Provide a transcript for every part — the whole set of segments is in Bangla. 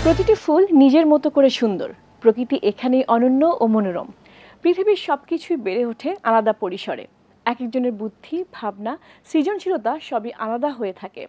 প্রতিটি ফুল নিজের মতো করে সুন্দর, প্রকৃতি এখানেই অনন্য ও মনোরম। পৃথিবীর সবকিছুই বেড়ে ওঠে আলাদা পরিসরে। এক একজনের বুদ্ধি, ভাবনা, সৃজনশীলতা সবই আলাদা হয়ে থাকে।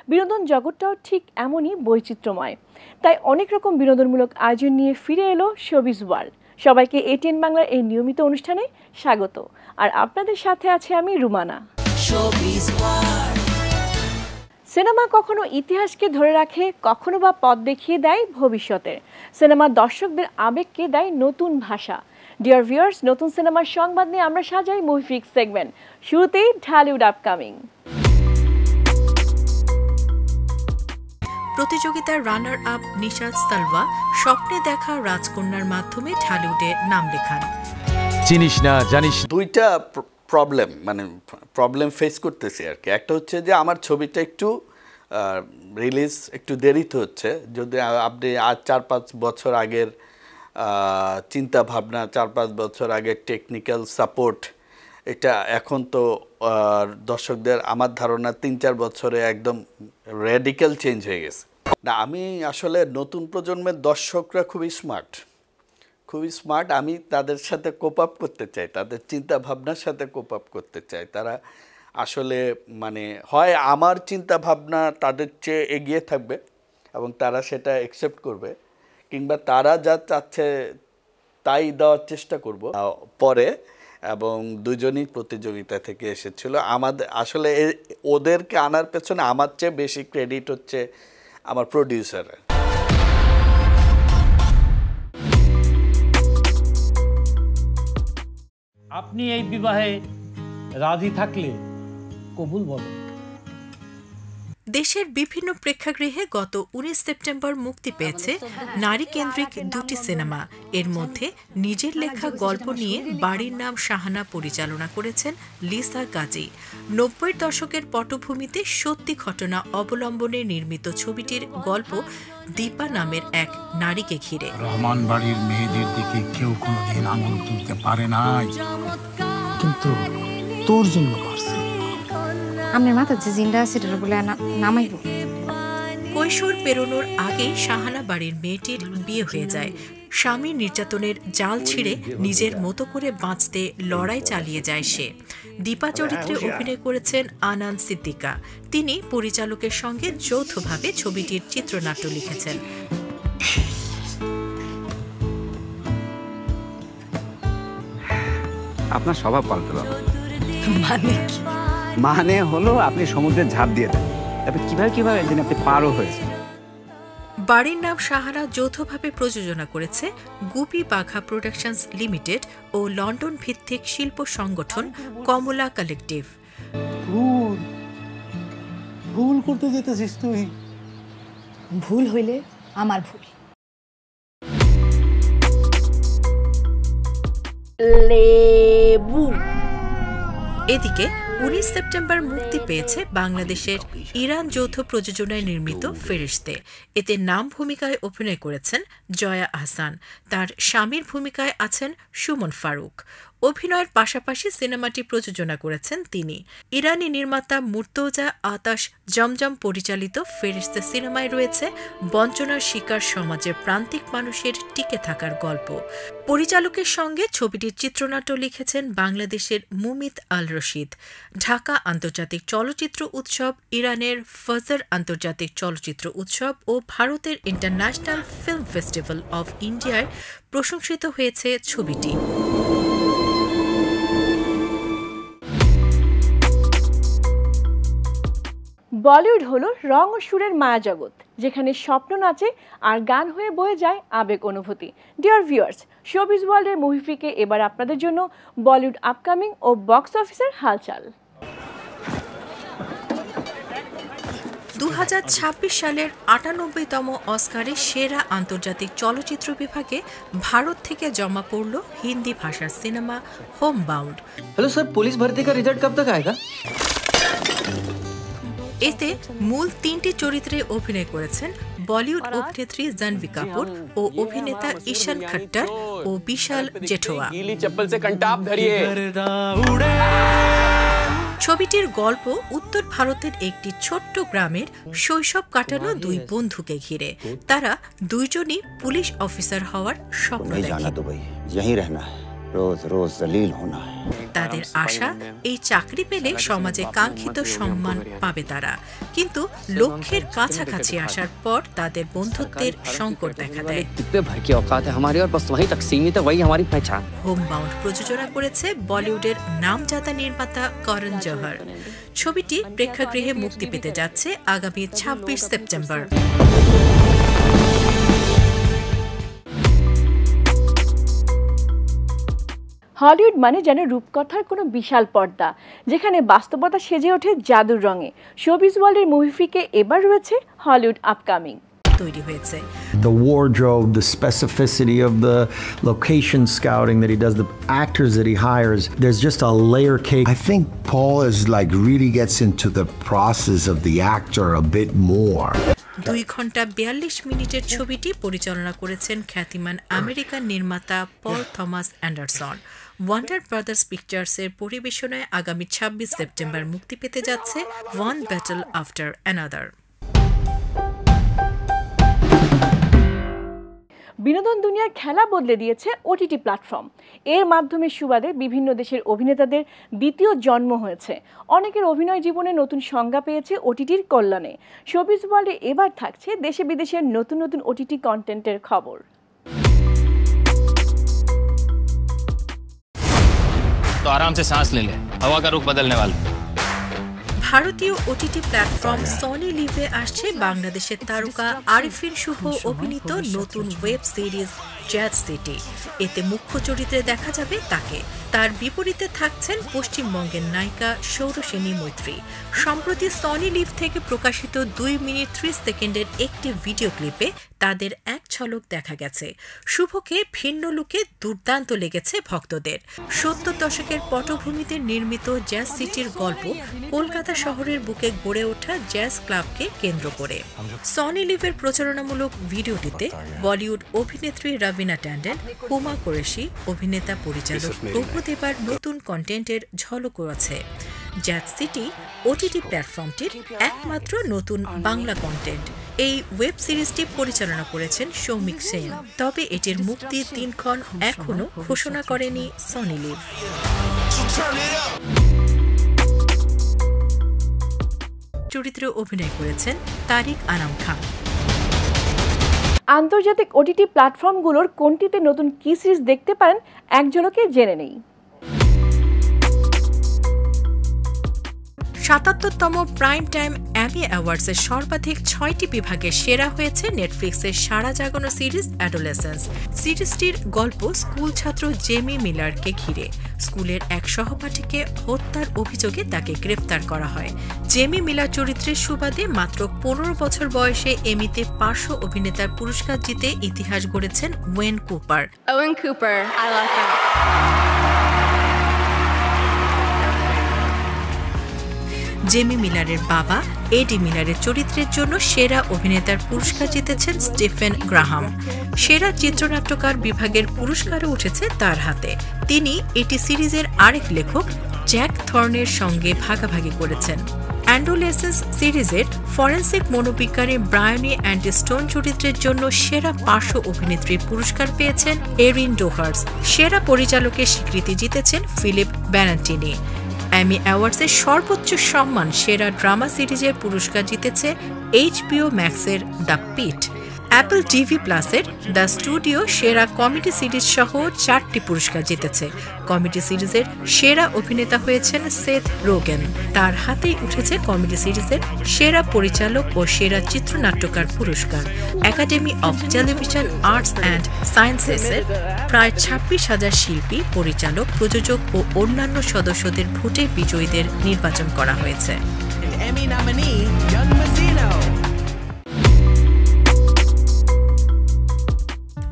বিনোদন জগৎটাও ঠিক এমনই বৈচিত্র্যময়। তাই অনেক রকম বিনোদনমূলক আয়োজন নিয়ে ফিরে এলো শোবিজ ওয়ার্ল্ড। সবাইকে এটিএন বাংলার এই নিয়মিত অনুষ্ঠানে স্বাগত। আর আপনাদের সাথে আছে আমি রুমানা। সিনেমা কখনো ইতিহাসকে ধরে রাখে, কখনো বা পথ দেখিয়ে দেয় ভবিষ্যতের। সিনেমা দর্শকদের আবেগকে দেয় নতুন ভাষা। ডিয়ার ভিউয়ার্স, নতুন সিনেমার সংবাদ নিয়ে আমরা সাজাই মুভি ফিক্স সেগমেন্ট। শুরুতেই ঢালিউড আপকামিং। প্রতিযোগিতার রানার আপ নিশাত সালওয়া স্বপ্নে দেখা রাজকন্যার মাধ্যমে ঢালিউডে নাম লেখান। চিনিস না জানিস, দুইটা প্রবলেম ফেস করতেছি আর কি। একটা হচ্ছে যে আমার ছবিটা একটু রিলিজ একটু দেরিতে হচ্ছে। যদি আপনি আজ 4-5 বছর আগের চিন্তা ভাবনা, 4-5 বছর আগের টেকনিক্যাল সাপোর্ট, এটা এখন তো দর্শকদের আমার ধারণা 3-4 বছরে একদম র্যাডিক্যাল চেঞ্জ হয়ে গেছে। না, আমি আসলে নতুন প্রজন্মের দর্শকরা খুবই স্মার্ট। আমি তাদের সাথে কোপ আপ করতে চাই, তাদের চিন্তা ভাবনার সাথে কোপ আপ করতে চাই। তারা আসলে হয় আমার চিন্তা ভাবনা তাদের চেয়ে এগিয়ে থাকবে এবং তারা সেটা অ্যাকসেপ্ট করবে, কিংবা তারা যা চাচ্ছে তাই দেওয়ার চেষ্টা করব পরে। এবং দুজনই প্রতিযোগিতা থেকে এসেছিল। আমাদের আসলে ওদেরকে আনার পেছনে আমার চেয়ে বেশি ক্রেডিট হচ্ছে আমার প্রডিউসারের। আপনি এই বিবাহে রাজি থাকলে কবুল বলেন। দেশের বিভিন্ন প্রেক্ষাগৃহে গত 19 সেপ্টেম্বর মুক্তি পেয়েছে নারী কেন্দ্রিক দুটি সিনেমা। এর মধ্যে নিজের লেখা গল্প নিয়ে বাড়ির নাম শাহানা পরিচালনা করেছেন লিসা গাজী। 90-এর দশকের পটভূমিতে সত্যি ঘটনা অবলম্বনে নির্মিত ছবিটির গল্প দীপা নামের এক নারীকে ঘিরে। রহমান বাড়ির মেয়েদের দিকে কেউ কোনোদিন আঙুল তুলতে পারে নাই, কিন্তু তোর জন্য পারছে। আমার মাথা যে জিন্দা আছে এটা বলে নামাইব। কৈশোর পেরোনোর আগেই শাহানা বাড়ির মেয়েটির বিয়ে হয়ে যায়। স্বামীর নির্যাতনের জাল ছিঁড়ে নিজের মতো করে বাঁচতে লড়াই চালিয়ে যায় সে। দীপা চরিত্রে অভিনয় করেছেন আনান সিদ্দিকা। তিনি পরিচালকের সঙ্গে যৌথভাবে ছবিটির চিত্রনাট্য লিখেছেন। আপনার স্বভাব পাল্টালো মানে হলো আপনি সমুদ্রে ঝাঁপ দিয়ে দেন, তারপর কিভাবে একদিন আপনি পারও হয়েছেন। বাড়ির নাম শাহানা যৌথভাবে প্রযোজনা করেছে গুপি বাঘা প্রোডাকশনস লিমিটেড ও লন্ডন ভিত্তিক শিল্প সংগঠন কমলা কালেকটিভ। ভুল করতে যেতেছিস তুই। ভুল হইলে আমার ভুল। লেবু। এদিকে 19 সেপ্টেম্বর মুক্তি পেয়েছে বাংলাদেশের ইরান যৌথ প্রযোজনায় নির্মিত ফেরেশতে। এতে নাম ভূমিকায় অভিনয় করেছেন জয়া আহসান। তার স্বামীর ভূমিকায় আছেন সুমন ফারুক। অভিনয়ের পাশাপাশি সিনেমাটি প্রযোজনা করেছেন তিনি। ইরানি নির্মাতা মুর্তজা আতাশ জমজম পরিচালিত ফেরেশতে সিনেমায় রয়েছে বঞ্চনার শিকার সমাজের প্রান্তিক মানুষের টিকে থাকার গল্প। পরিচালকের সঙ্গে ছবিটির চিত্রনাট্য লিখেছেন বাংলাদেশের মুমিত আল রশিদ। ঢাকা আন্তর্জাতিক চলচ্চিত্র উৎসব, ইরানের ফজর আন্তর্জাতিক চলচ্চিত্র উৎসব ও ভারতের ইন্টারন্যাশনাল ফিল্ম ফেস্টিভ্যাল অব ইন্ডিয়ায় প্রশংসিত হয়েছে ছবিটি। বলিউড হলো রং ও সুরের মায়াজগৎ, যেখানে স্বপ্ন নাচে আর গান হয়ে বয়ে যায় আবেগ অনুভূতি। ডিয়ার ভিউয়ার্স, শোবিজ ওয়ার্ল্ডের মুভি ফ্রিকে এবার আপনাদের জন্য বলিউড আপকামিং ও বক্স অফিসের হালচাল। 2026 সালের 98তম অস্কারে সেরা আন্তর্জাতিক চলচ্চিত্র বিভাগে ভারত থেকে জমা পড়ল হিন্দি ভাষার cinema home bound. Hello sir, police भर्ती का रिजल्ट कब तक आएगा? এতে মূল 3টি চরিত্রে অভিনয় করেছেন বলিউড অভিনেত্রী জাহ্নবী কাপুর ও অভিনেতা ঈশান খট্টার ও বিশাল জেঠোয়া। ছবিটির গল্প উত্তর ভারতের একটি ছোট্ট গ্রামের শৈশব কাটানো দুই বন্ধুকে ঘিরে। তারা দুইজনই পুলিশ অফিসার হওয়ার স্বপ্ন দেখে। তাদের আশা এই চাকরি পেলে সমাজে কাঙ্ক্ষিত সম্মান পাবে তারা, কিন্তু লক্ষ্যের কাছাকাছি আসার পর তাদের বন্ধুত্বের সংকট দেখা দেয়। হোমবাউন্ড প্রযোজনা করেছে বলিউডের নামজাদা নির্মাতা করণ জোহর। ছবিটি প্রেক্ষাগৃহে মুক্তি পেতে যাচ্ছে আগামী 26 সেপ্টেম্বর। হলিউড মানে যেন রূপকথার কোনো বিশাল পর্দা, যেখানে বাস্তবতা সেজে ওঠে জাদুর রঙে। শোবিজ ওয়ার্ল্ডের মুভিফিকে এবার রয়েছে হলিউড আপকামিং তৈরি হয়েছে। The wardrobe, the specificity of the location scouting that he does, the actors that he hires, there's just a layer cake. I think Paul is like really gets into the process of the actor a bit more. 2 ঘন্টা 42 মিনিটের ছবিটি পরিচালনা করেছেন খ্যাতিমান আমেরিকান নির্মাতা পল থমাস অ্যান্ডারসন। ওয়ান্ডার ব্রাদার্স পিকচার্সের পরিবেশনায় আগামী 26 সেপ্টেম্বর মুক্তি পেতে যাচ্ছে ওয়ান ব্যাটল আফটার অ্যানাদার। বিনোদন দুনিয়ার খেলা বদলে দিয়েছে ওটিটি প্ল্যাটফর্ম। এর মাধ্যমে সুবাদে বিভিন্ন দেশের অভিনেতাদের দ্বিতীয় জন্ম হয়েছে। অনেকের অভিনয় জীবনে নতুন সংজ্ঞা পেয়েছে ওটিটির কল্যাণে। শোবিজ ওয়ার্ল্ডে এবার থাকছে দেশে বিদেশের নতুন নতুন ওটিটি কন্টেন্টের খবর। तो आराम से सांस ले ले, हवा का रुख बदलने वाला। ভারতীয় ওটিটি প্ল্যাটফর্ম সনি লিভে আসছে বাংলাদেশের তারকা আরিফিন শুভ অভিনীত নতুন ওয়েব সিরিজ জ্যাজ সিটি। এতে মুখ্য চরিত্রে দেখা যাবে তাকে। তার বিপরীতে থাকছেন পশ্চিমবঙ্গের নায়িকা সৌরসেনী মৈত্রী। সম্প্রতি সনি লিভ থেকে প্রকাশিত 2 মিনিট 30 সেকেন্ডের একটি ভিডিও ক্লিপে তাদের এক ঝলক দেখা গেছে। শুভকে ভিন্ন লুকে দুর্দান্ত লেগেছে ভক্তদের। 70 দশকের পটভূমিতে নির্মিত জ্যাজ সিটির গল্প কলকাতা শহরের বুকে গড়ে ওঠা জ্যাজ ক্লাবকে কেন্দ্র করে। সনি লিভের প্রচারণামূলক ভিডিওটিতে বলিউড অভিনেত্রী রবিনা ট্যান্ডন, হুমা কুরেশি, অভিনেতা পরিচালক প্রভুদেবার নতুন কন্টেন্টের ঝলকও আছে। জ্যাজ সিটি ওটিটি প্ল্যাটফর্মটির একমাত্র নতুন বাংলা কন্টেন্ট। এই ওয়েব সিরিজটি পরিচালনা করেছেন সৌমিক সেন, তবে এটির মুক্তির দিনক্ষণ এখনও ঘোষণা করেনি সনি লিভ। চরিত্রে অভিনয় করেছেন তারিক আনাম খান। আন্তর্জাতিক ওটিটি প্ল্যাটফর্মগুলোর কোনটিতে নতুন কি সিরিজ দেখতে পারেন এক ঝলকে জেনে নেই। ৭৭তম প্রাইম টাইম অ্যামি অ্যাওয়ার্ডসের সর্বাধিক 6টি বিভাগে সেরা হয়েছে নেটফ্লিক্সের সারা জাগানো সিরিজ অ্যাডোলেসেন্স। সিরিজটির গল্প স্কুল ছাত্র জেমি মিলারকে ঘিরে। স্কুলের এক সহপাঠীকে হত্যার অভিযোগে তাকে গ্রেফতার করা হয়। জেমি মিলার চরিত্রের সুবাদে মাত্র 15 বছর বয়সে এমিতে পার্শ্ব অভিনেতার পুরস্কার জিতে ইতিহাস গড়েছেন ওয়েন কুপার। জেমি মিলারের বাবা এডি মিলারের চরিত্রের জন্য সেরা অভিনেতার পুরস্কার জিতেছেন স্টিফেন গ্রাহাম। সেরা চিত্রনাট্যকার বিভাগের পুরস্কারও উঠেছে তার হাতে। তিনি এটি সিরিজের আরেক লেখক জ্যাক থর্নের সঙ্গে ভাগাভাগি করেছেন। অ্যাডোলেসেন্স সিরিজের ফরেন্সিক মনোবিজ্ঞানী ব্রায়ানি অ্যান্ডি স্টোন চরিত্রের জন্য সেরা পার্শ্ব অভিনেত্রীর পুরস্কার পেয়েছেন এরিন ডোহার্স। সেরা পরিচালকের স্বীকৃতি জিতেছেন ফিলিপ ব্যানান্টিনি। অ্যামি অ্যাওয়ার্ডসের সর্বোচ্চ সম্মান সেরা ড্রামা সিরিজের পুরস্কার জিতেছে HBO ম্যাক্সের দ্য পিট। অ্যাপল টিভি প্লাসের দ্য স্টুডিও সেরা কমেডি সিরিজ সহ 4টি পুরস্কার জিতেছে। কমেডি সিরিজের সেরা অভিনেতা হয়েছেন সেথ রোগেন। তার হাতেই উঠেছে কমেডি সিরিজের সেরা পরিচালক ও সেরা চিত্রনাট্যকার পুরস্কার। Academy of television arts and সায়েন্সেসের প্রায় 26,000 শিল্পী, পরিচালক, প্রযোজক ও অন্যান্য সদস্যদের ভোটে বিজয়ীদের নির্বাচন করা হয়েছে।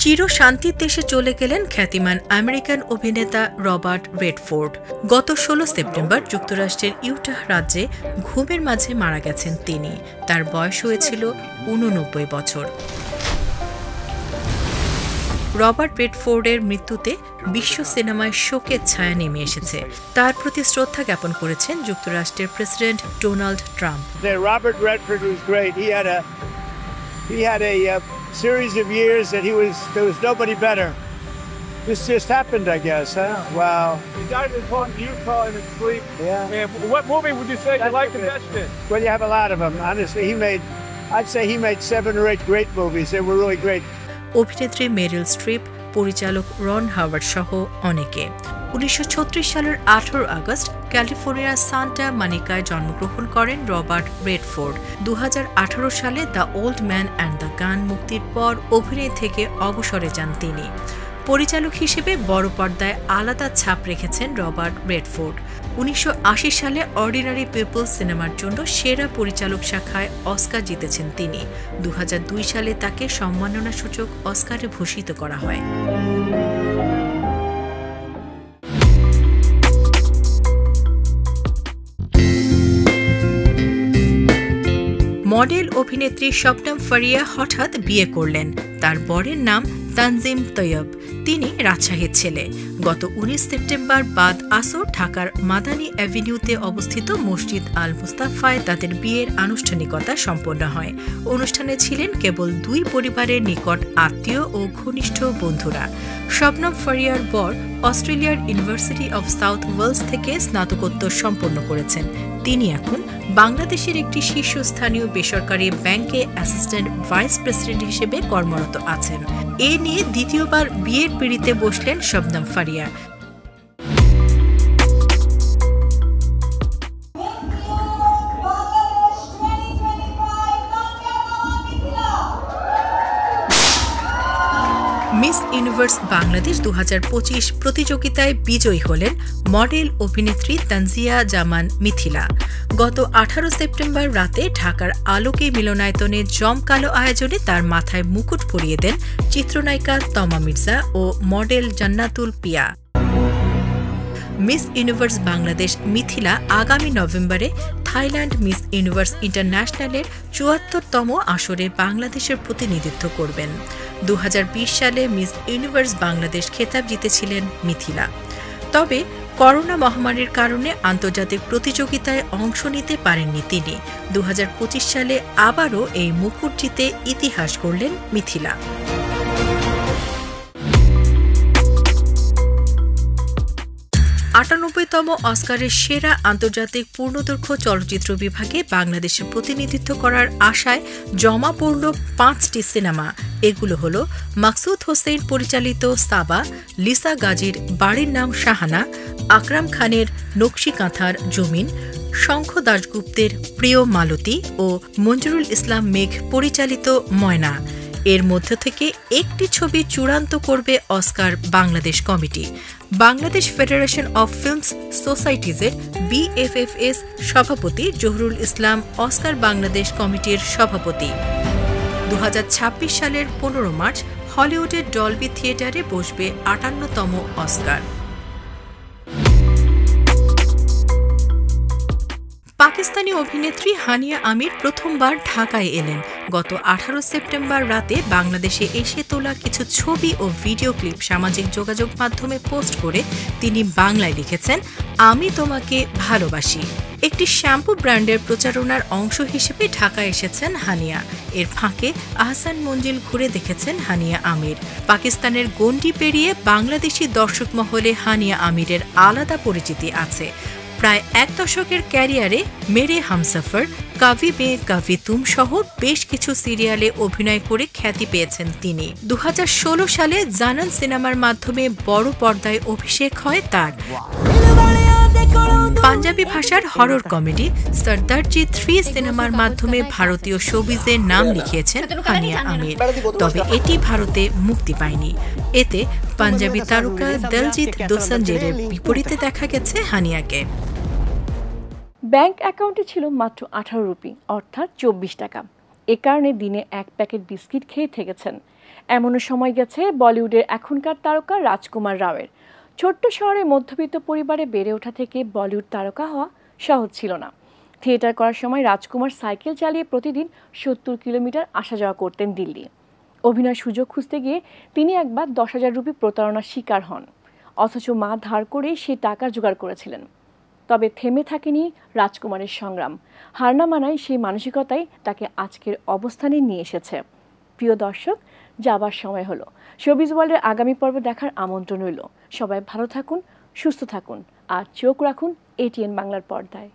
চির শান্তির দেশে চলে গেলেন খ্যাতিমান আমেরিকান অভিনেতা রবার্ট রেডফোর্ড। গত 16 সেপ্টেম্বর যুক্তরাষ্ট্রের ইউটাহ রাজ্যে ঘুমের মাঝে মারা গেছেন তিনি। তার বয়স হয়েছিল 89 বছর। রবার্ট রেডফোর্ডের মৃত্যুতে বিশ্ব সিনেমায় শোকের ছায়া নেমে এসেছে। তার প্রতি শ্রদ্ধা জ্ঞাপন করেছেন যুক্তরাষ্ট্রের president Donald Trump. Robert Redford was great. He had a series of years that there was nobody better. This just happened, I guess, huh? Wow. He died in Utah in his sleep. Yeah. And what movie would you say you liked the best in? Well, you have a lot of them. Honestly, I'd say he made 7 or 8 great movies. They were really great. অভিনেত্রী মেরিল স্ট্রিপ, পরিচালক রন হাওয়ার্ড সহ অনেকে। 1936 সালের 18 আগস্ট ক্যালিফোর্নিয়ার সান্টা মনিকায় জন্মগ্রহণ করেন রবার্ট রেডফোর্ড। 2018 সালে the old man and the gun মুক্তির পর অভিনয় থেকে অবসরে যান তিনি। পরিচালক হিসেবে বড় পর্দায় আলাদা ছাপ রেখেছেন রবার্ট রেডফোর্ড। 1980 সালে অর্ডিনারি পিপল সিনেমার জন্য সেরা পরিচালক শাখায় অস্কার জিতেছেন তিনি। 2002 সালে তাকে সম্মাননাসূচক অস্কারে ভূষিত করা হয়। মডেল অভিনেত্রী শবনম ফারিয়া হঠাৎ বিয়ে করলেন। তার বরের নাম তানজিম তৈয়ব। তিনি রাজশাহীর ছেলে। গত 19 সেপ্টেম্বর বাদ আসর ঢাকার মাদানী অ্যাভিনিউতে অবস্থিত মসজিদ আল মুস্তাফায় তাদের বিয়ের আনুষ্ঠানিকতা সম্পন্ন হয়। অনুষ্ঠানে ছিলেন কেবল 2 পরিবারের নিকট আত্মীয় ও ঘনিষ্ঠ বন্ধুরা। শবনম ফারিয়ার বর অস্ট্রেলিয়ার ইউনিভার্সিটি অব সাউথ ওয়েলস থেকে স্নাতকোত্তর সম্পন্ন করেছেন। তিনি এখন বাংলাদেশের একটি শীর্ষস্থানীয় বেসরকারি ব্যাংকে অ্যাসিস্ট্যান্ট ভাইস প্রেসিডেন্ট হিসেবে কর্মরত আছেন। এ নিয়ে দ্বিতীয়বার বিয়ের পিঁড়িতে বসলেন শবনম ফারিয়া। মিস ইউনিভার্স বাংলাদেশ 2025 প্রতিযোগিতায় বিজয়ী হলেন মডেল অভিনেত্রী তানজিয়া জামান মিথিলা। গত 18 সেপ্টেম্বর রাতে ঢাকার আলোকে মিলনায়তনে জমকালো আয়োজনে তার মাথায় মুকুট পরিয়ে দেন চিত্রনায়িকা তমা মির্জা ও মডেল জান্নাতুল পিয়া। মিস ইউনিভার্স বাংলাদেশ মিথিলা আগামী নভেম্বরে থাইল্যান্ড মিস ইউনিভার্স ইন্টারন্যাশনালের 74তম আসরে বাংলাদেশের প্রতিনিধিত্ব করবেন। 2020 সালে মিস ইউনিভার্স বাংলাদেশ খেতাব জিতেছিলেন মিথিলা। তবে করোনা মহামারীর কারণে আন্তর্জাতিক প্রতিযোগিতায় অংশ নিতে পারেননি তিনি। 2025 সালে আবারও এই মুকুট জিতে ইতিহাস গড়লেন মিথিলা। তম অস্কারের সেরা আন্তর্জাতিক পূর্ণদৈর্ঘ্য চলচ্চিত্র বিভাগে বাংলাদেশের প্রতিনিধিত্ব করার আশায় জমা পড়ল 5টি সিনেমা। এগুলো হলো মাকসুদ হোসেন পরিচালিত সাবা, লিসা গাজীর বাড়ির নাম শাহানা, আকরাম খানের নকশি কাঁথার জমিন, শঙ্খ দাশগুপ্তের প্রিয় মালতী ও মঞ্জুরুল ইসলাম মেঘ পরিচালিত ময়না। এর মধ্য থেকে একটি ছবি চূড়ান্ত করবে অস্কার বাংলাদেশ কমিটি। বাংলাদেশ ফেডারেশন অব ফিল্মস সোসাইটিজের BFFS সভাপতি জহুরুল ইসলাম অস্কার বাংলাদেশ কমিটির সভাপতি। 2026 সালের 15 মার্চ হলিউডের ডলবি থিয়েটারে বসবে 58তম অস্কার। পাকিস্তানি অভিনেত্রী হানিয়া আমির প্রথমবার ঢাকায় এলেন। গত 18 সেপ্টেম্বর রাতে বাংলাদেশে এসে তোলা কিছু ছবি ও ভিডিও ক্লিপ সামাজিক যোগাযোগ মাধ্যমে পোস্ট করে তিনি বাংলায় লিখেছেন, আমি তোমাকে ভালোবাসি। একটি শ্যাম্পু ব্র্যান্ডের প্রচারণার অংশ হিসেবে ঢাকায় এসেছেন হানিয়া। এর ফাঁকে আহসান মঞ্জিল ঘুরে দেখেছেন হানিয়া আমির। পাকিস্তানের গণ্ডি পেরিয়ে বাংলাদেশি দর্শক মহলে হানিয়া আমিরের আলাদা পরিচিতি আছে। প্রায় 1 দশকের ক্যারিয়ারে মেরে হামসফর, কাভি বে কাভি তুম সহ বেশ কিছু সিরিয়ালে অভিনয় করে খ্যাতি পেয়েছেন তিনি। 2016 সালে জানান সিনেমার মাধ্যমে বড় পর্দায় অভিষেক হয় তার। পাঞ্জাবি ভাষার হরর কমেডি সরদারজি 3 সিনেমার মাধ্যমে ভারতীয় শোবিজে নাম লিখিয়েছেন হানিয়া আমির। তবে এটি ভারতে মুক্তি পায়নি। এতে পাঞ্জাবি তারকা দলজিৎ দোসাঞ্জের বিপরীতে দেখা গেছে হানিয়াকে। ব্যাংক অ্যাকাউন্টে ছিল মাত্র 18 রুপি, অর্থাৎ 24 টাকা। এ কারণে দিনে 1 প্যাকেট বিস্কিট খেয়ে থেকেছেন। এমনও সময় গেছে বলিউডের এখনকার তারকা রাজকুমার রাওয়ের। ছোট্ট শহরে মধ্যবিত্ত পরিবারে বেড়ে ওঠা থেকে বলিউড তারকা হওয়া সহজ ছিল না। থিয়েটার করার সময় রাজকুমার সাইকেল চালিয়ে প্রতিদিন 70 কিলোমিটার আসা যাওয়া করতেন দিল্লি। অভিনয় সুযোগ খুঁজতে গিয়ে তিনি একবার 10,000 রুপি প্রতারণার শিকার হন, অথচ মা ধার করে সেই টাকা জোগাড় করেছিলেন। তবে থেমে থাকেনি রাজকুমারের সংগ্রাম, হার না মানায় সেই মানসিকতাই তাকে আজকের অবস্থানে নিয়ে এসেছে। প্রিয় দর্শক, যাবার সময় হলো। শোবিজ ওয়ার্ল্ডের আগামী পর্ব দেখার আমন্ত্রণ রইল। সবাই ভালো থাকুন, সুস্থ থাকুন আর চোখ রাখুন এটিএন বাংলার পর্দায়।